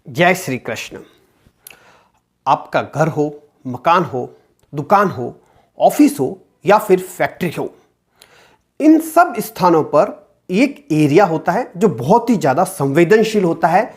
जय श्री कृष्ण। आपका घर हो, मकान हो, दुकान हो, ऑफिस हो या फिर फैक्ट्री हो, इन सब स्थानों पर एक एरिया होता है जो बहुत ही ज़्यादा संवेदनशील होता है।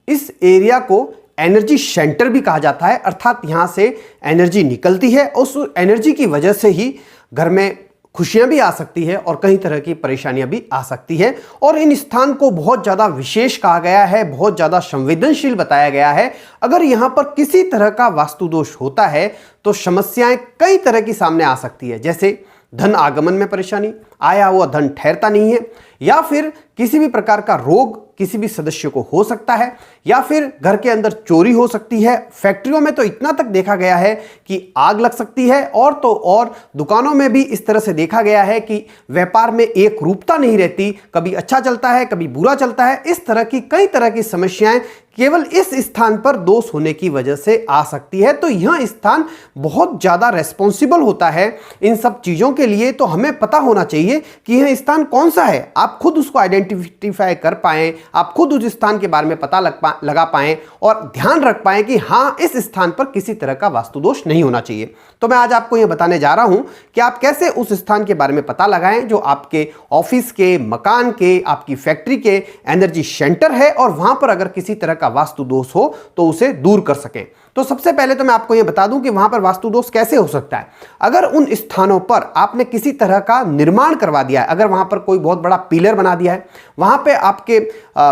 इस एरिया को एनर्जी सेंटर भी कहा जाता है, अर्थात यहाँ से एनर्जी निकलती है और उस एनर्जी की वजह से ही घर में खुशियां भी आ सकती है और कई तरह की परेशानियां भी आ सकती है। और इन स्थान को बहुत ज़्यादा विशेष कहा गया है, बहुत ज़्यादा संवेदनशील बताया गया है। अगर यहाँ पर किसी तरह का वास्तु दोष होता है तो समस्याएं कई तरह की सामने आ सकती है, जैसे धन आगमन में परेशानी, आया हुआ धन ठहरता नहीं है, या फिर किसी भी प्रकार का रोग किसी भी सदस्य को हो सकता है, या फिर घर के अंदर चोरी हो सकती है। फैक्ट्रियों में तो इतना तक देखा गया है कि आग लग सकती है, और तो और दुकानों में भी इस तरह से देखा गया है कि व्यापार में एक रूपता नहीं रहती, कभी अच्छा चलता है कभी बुरा चलता है। इस तरह की कई तरह की समस्याएं केवल इस स्थान पर दोष होने की वजह से आ सकती है। तो यह स्थान बहुत ज़्यादा रेस्पॉन्सिबल होता है इन सब चीज़ों के लिए। तो हमें पता होना चाहिए कि यह स्थान कौन सा है, आप खुद उसको आइडेंटिफाई कर पाएं, आप खुद उस स्थान के बारे में पता लगा पाएं और ध्यान रख पाएं कि हाँ, इस स्थान पर किसी तरह का वास्तु दोष नहीं होना चाहिए। तो मैं आज आपको यह बताने जा रहा हूं कि आप कैसे उस स्थान के बारे में पता लगाएं जो आपके ऑफिस के, मकान के, आपकी फैक्ट्री के एनर्जी सेंटर है, और वहां पर अगर किसी तरह का वास्तु दोष हो तो उसे दूर कर सकें। तो सबसे पहले तो मैं आपको यह बता दूं कि वहां पर वास्तु दोष कैसे हो सकता है। अगर उन स्थानों पर आपने किसी तरह का निर्माण करवा दिया है, अगर वहां पर कोई बहुत बड़ा पिलर बना दिया है, वहां पे आपके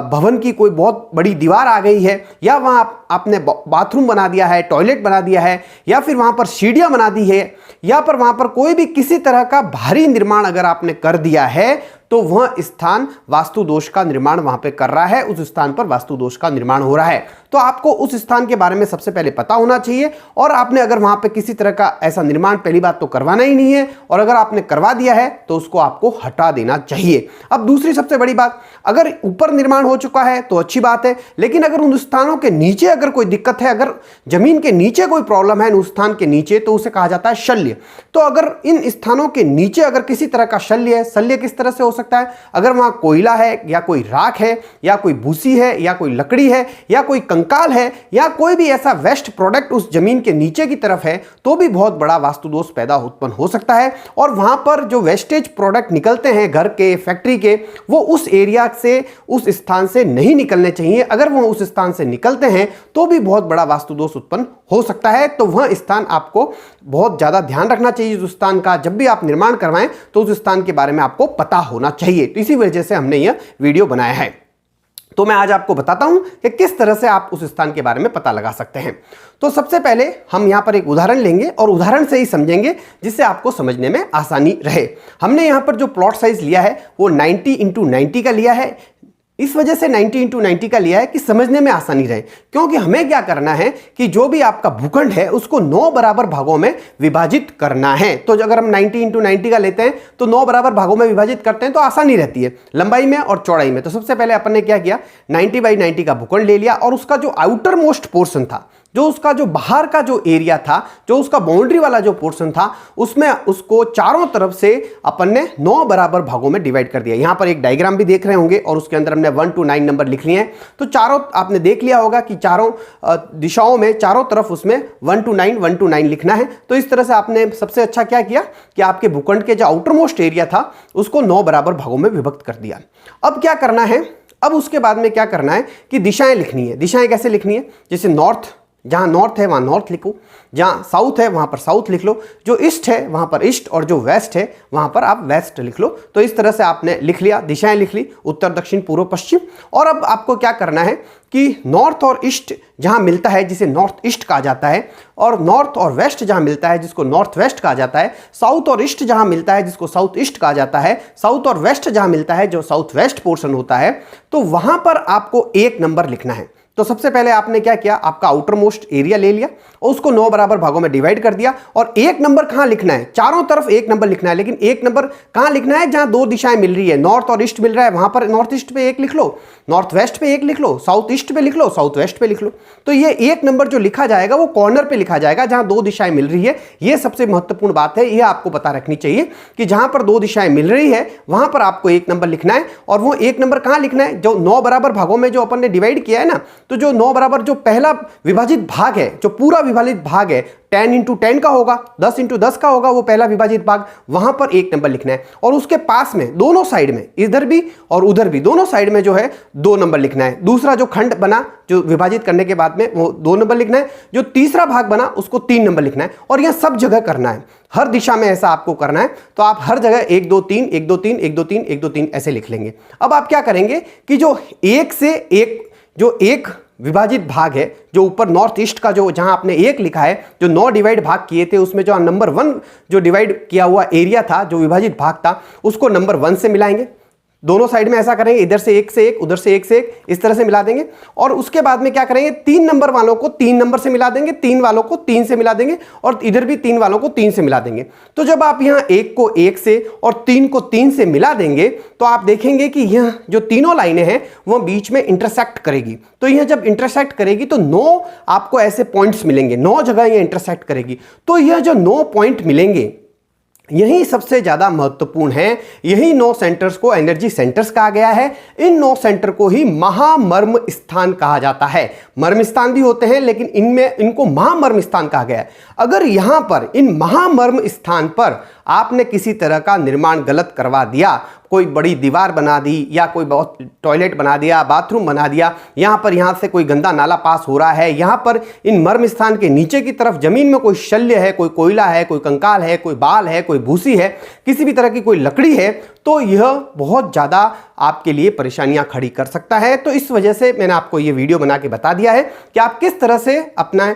भवन की कोई बहुत बड़ी दीवार आ गई है, या वहां आपने बाथरूम बना दिया है, टॉयलेट बना दिया है, या फिर वहां पर सीढ़ियां बना दी है, या पर वहां पर कोई भी किसी तरह का भारी निर्माण अगर आपने कर दिया है, तो वह स्थान वास्तु दोष का निर्माण वहां पे कर रहा है, उस स्थान पर वास्तु दोष का निर्माण हो रहा है। तो आपको उस स्थान के बारे में सबसे पहले पता होना चाहिए, और आपने अगर वहां पे किसी तरह का ऐसा निर्माण पहली बात तो करवाना ही नहीं है, और अगर आपने करवा दिया है तो उसको आपको हटा देना चाहिए। अब दूसरी सबसे बड़ी बात, अगर ऊपर निर्माण हो चुका है तो अच्छी बात है, लेकिन अगर उन स्थानों के नीचे अगर कोई दिक्कत है, अगर जमीन के नीचे कोई प्रॉब्लम है उस स्थान के नीचे, तो उसे कहा जाता है शल्य। तो अगर इन स्थानों के नीचे अगर किसी तरह का शल्य है, शल्य किस तरह से हो सकता है, अगर वहां कोयला है, या कोई राख है, या कोई भूसी है, या कोई लकड़ी है, या कोई कंकाल है, या कोई भी ऐसा वेस्ट प्रोडक्ट उस जमीन के नीचे की तरफ है, तो भी बहुत बड़ा वास्तु दोष पैदा उत्पन्न हो सकता है। और वहां पर जो वेस्टेज प्रोडक्ट निकलते हैं घर के, फैक्ट्री के, वो उस एरिया से, उस स्थान से नहीं निकलने चाहिए। अगर वो उस स्थान से निकलते हैं तो भी बहुत बड़ा वास्तु दोष उत्पन्न हो सकता है। तो वह स्थान आपको बहुत ज्यादा ध्यान रखना चाहिए उस स्थान का। जब भी आप निर्माण करवाएं तो उस स्थान के बारे में आपको पता होना चाहिए। तो इसी वजह से हमने यह वीडियो बनाया है। तो मैं आज आपको बताता हूं कि किस तरह से आप उस स्थान के बारे में पता लगा सकते हैं। तो सबसे पहले हम यहां पर एक उदाहरण लेंगे और उदाहरण से ही समझेंगे, जिससे आपको समझने में आसानी रहे। हमने यहां पर जो प्लॉट साइज लिया है वो 90x90 का लिया है। इस वजह से 90x90 का लिया है कि समझने में आसानी रहे, क्योंकि हमें क्या करना है कि जो भी आपका भूखंड है उसको 9 बराबर भागों में विभाजित करना है। तो अगर हम 90x90 का लेते हैं तो 9 बराबर भागों में विभाजित करते हैं तो आसानी रहती है लंबाई में और चौड़ाई में। तो सबसे पहले अपन ने क्या किया, 90x90 का भूखंड ले लिया, और उसका जो आउटर मोस्ट पोर्शन था, जो उसका जो बाहर का जो एरिया था, जो उसका बाउंड्री वाला जो पोर्शन था, उसमें उसको चारों तरफ से अपन ने 9 बराबर भागों में डिवाइड कर दिया। यहां पर एक डायग्राम भी देख रहे होंगे और उसके अंदर हमने 1 to 9 नंबर लिख लिए हैं। तो चारों आपने देख लिया होगा कि चारों दिशाओं में, चारों तरफ उसमें 1 to 9 लिखना है। तो इस तरह से आपने सबसे अच्छा क्या किया कि आपके भूखंड के जो आउटर मोस्ट एरिया था उसको 9 बराबर भागों में विभक्त कर दिया। अब क्या करना है, अब उसके बाद में क्या करना है कि दिशाएं लिखनी है। दिशाएं कैसे लिखनी है, जैसे नॉर्थ, जहां नॉर्थ है वहां नॉर्थ लिखो, जहां साउथ है वहां पर साउथ लिख लो, जो ईस्ट है वहां पर ईस्ट, और जो वेस्ट है वहां पर आप वेस्ट लिख लो। तो इस तरह से आपने लिख लिया, दिशाएं लिख ली, उत्तर, दक्षिण, पूर्व, पश्चिम। और अब आपको क्या करना है कि नॉर्थ और ईस्ट जहां मिलता है जिसे नॉर्थ ईस्ट कहा जाता है, और नॉर्थ और वेस्ट जहां मिलता है जिसको नॉर्थ वेस्ट कहा जाता है, साउथ और ईस्ट जहां मिलता है जिसको साउथ ईस्ट कहा जाता है, साउथ और वेस्ट जहां मिलता है जो साउथ वेस्ट पोर्शन होता है, तो वहां पर आपको 1 नंबर लिखना है। तो सबसे पहले आपने क्या किया, आपका आउटर मोस्ट एरिया ले लिया और उसको 9 बराबर भागों में डिवाइड कर दिया। और 1 नंबर कहां लिखना है, चारों तरफ 1 नंबर लिखना है, लेकिन 1 नंबर कहां लिखना है, जहां 2 दिशाएं मिल रही है, नॉर्थ और ईस्ट मिल रहा है, वहां पर नॉर्थ ईस्ट पे 1 लिख लो, नॉर्थ वेस्ट पे 1 लिख लो, साउथ ईस्ट पे लिख लो, साउथ वेस्ट पे लिख लो। तो ये एक नंबर जो लिखा जाएगा वो कॉर्नर पे लिखा जाएगा जहां दो दिशाएं मिल रही है। ये सबसे महत्वपूर्ण बात है, ये आपको पता रखनी चाहिए कि जहां पर दो दिशाएं मिल रही है वहां पर आपको एक नंबर लिखना है। और वो एक नंबर कहां लिखना है? जो 9 बराबर भागों में जो अपन ने डिवाइड किया है ना, तो जो 9 बराबर जो पहला विभाजित भाग है, जो पूरा विभाजित भाग है 10 × 10 का होगा, 10 × 10 का होगा, वो पहला विभाजित भाग, वहां पर एक नंबर लिखना है। और उसके पास में दोनों साइड में, इधर भी और उधर भी, दोनों साइड में जो है 2 नंबर लिखना है। दूसरा जो खंड बना जो विभाजित करने के बाद में, वो 2 नंबर लिखना है। जो तीसरा भाग बना उसको 3 नंबर लिखना है। और यह सब जगह करना है, हर दिशा में ऐसा आपको करना है। तो आप हर जगह 1 2 3 1 2 3 1 2 3 1 2 3 ऐसे लिख लेंगे। अब आप क्या करेंगे कि जो एक से एक, जो एक विभाजित भाग है, जो ऊपर नॉर्थ ईस्ट का जो जहां आपने एक लिखा है, जो 9 डिवाइड भाग किए थे उसमें जो नंबर 1 जो डिवाइड किया हुआ एरिया था, जो विभाजित भाग था, उसको नंबर 1 से मिलाएंगे। दोनों साइड में ऐसा करेंगे, इधर से एक से एक, उधर से एक से एक, इस तरह से मिला देंगे। और उसके बाद में क्या करेंगे, 3 नंबर वालों को 3 नंबर से मिला देंगे, 3 वालों को 3 से मिला देंगे, और इधर भी 3 वालों को 3 से मिला देंगे। तो जब आप यहां 1 को 1 से और 3 को 3 से मिला देंगे तो आप देखेंगे कि यह जो तीनों लाइनें हैं वह बीच में इंटरसेक्ट करेगी। तो यह जब इंटरसेक्ट करेगी तो 9 आपको ऐसे पॉइंट्स मिलेंगे, 9 जगह यह इंटरसेक्ट करेगी। तो यह जो 9 पॉइंट मिलेंगे यही सबसे ज्यादा महत्वपूर्ण है। यही 9 सेंटर्स को एनर्जी सेंटर्स कहा गया है। इन 9 सेंटर को ही महामर्म स्थान कहा जाता है। मर्म स्थान भी होते हैं लेकिन इनमें इनको महामर्म स्थान कहा गया है। अगर यहां पर इन महामर्म स्थान पर आपने किसी तरह का निर्माण गलत करवा दिया, कोई बड़ी दीवार बना दी या कोई बहुत टॉयलेट बना दिया, बाथरूम बना दिया, यहां से कोई गंदा नाला पास हो रहा है, यहां पर इन मर्म स्थान के नीचे की तरफ जमीन में कोई शल्य है, कोई कोयला है, कोई कंकाल है, कोई बाल है, कोई भूसी है, किसी भी तरह की कोई लकड़ी है, तो यह बहुत ज़्यादा आपके लिए परेशानियां खड़ी कर सकता है। तो इस वजह से मैंने आपको ये वीडियो बना के बता दिया है कि आप किस तरह से अपना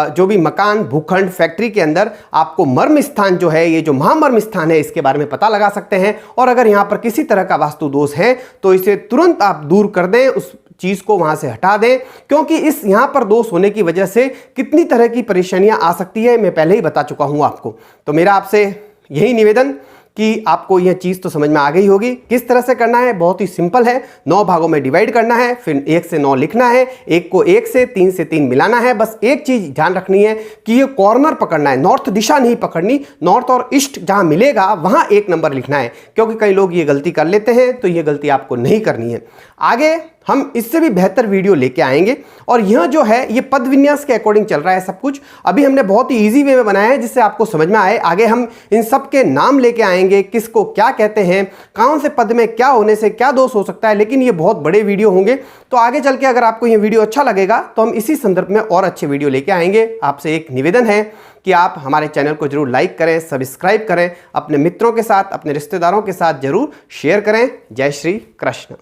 जो भी मकान, भूखंड, फैक्ट्री के अंदर आपको मर्म स्थान जो है, ये जो महामर्म स्थान है, इसके बारे में पता लगा सकते हैं। और अगर यहाँ पर किसी तरह का वास्तु दोष है तो इसे तुरंत आप दूर कर दें, उस चीज को वहां से हटा दें, क्योंकि इस यहां पर दोष होने की वजह से कितनी तरह की परेशानियां आ सकती है मैं पहले ही बता चुका हूं आपको। तो मेरा आपसे यही निवेदन कि आपको यह चीज तो समझ में आ गई होगी। किस तरह से करना है, बहुत ही सिंपल है। 9 भागों में डिवाइड करना है, फिर 1 से 9 लिखना है, 1 को 1 से 3 से 3 मिलाना है। बस एक चीज ध्यान रखनी है कि ये कॉर्नर पकड़ना है, नॉर्थ दिशा नहीं पकड़नी। नॉर्थ और ईस्ट जहां मिलेगा वहां एक नंबर लिखना है, क्योंकि कई लोग ये गलती कर लेते हैं, तो ये गलती आपको नहीं करनी है। आगे हम इससे भी बेहतर वीडियो लेके आएंगे। और यह जो है ये पद विन्यास के अकॉर्डिंग चल रहा है सब कुछ। अभी हमने बहुत ही इजी वे में बनाया है जिससे आपको समझ में आए। आगे हम इन सब के नाम लेके आएंगे, किसको क्या कहते हैं, कौन से पद में क्या होने से क्या दोष हो सकता है, लेकिन ये बहुत बड़े वीडियो होंगे। तो आगे चल के अगर आपको ये वीडियो अच्छा लगेगा तो हम इसी संदर्भ में और अच्छे वीडियो लेके आएंगे। आपसे एक निवेदन है कि आप हमारे चैनल को जरूर लाइक करें, सब्सक्राइब करें, अपने मित्रों के साथ, अपने रिश्तेदारों के साथ जरूर शेयर करें। जय श्री कृष्ण।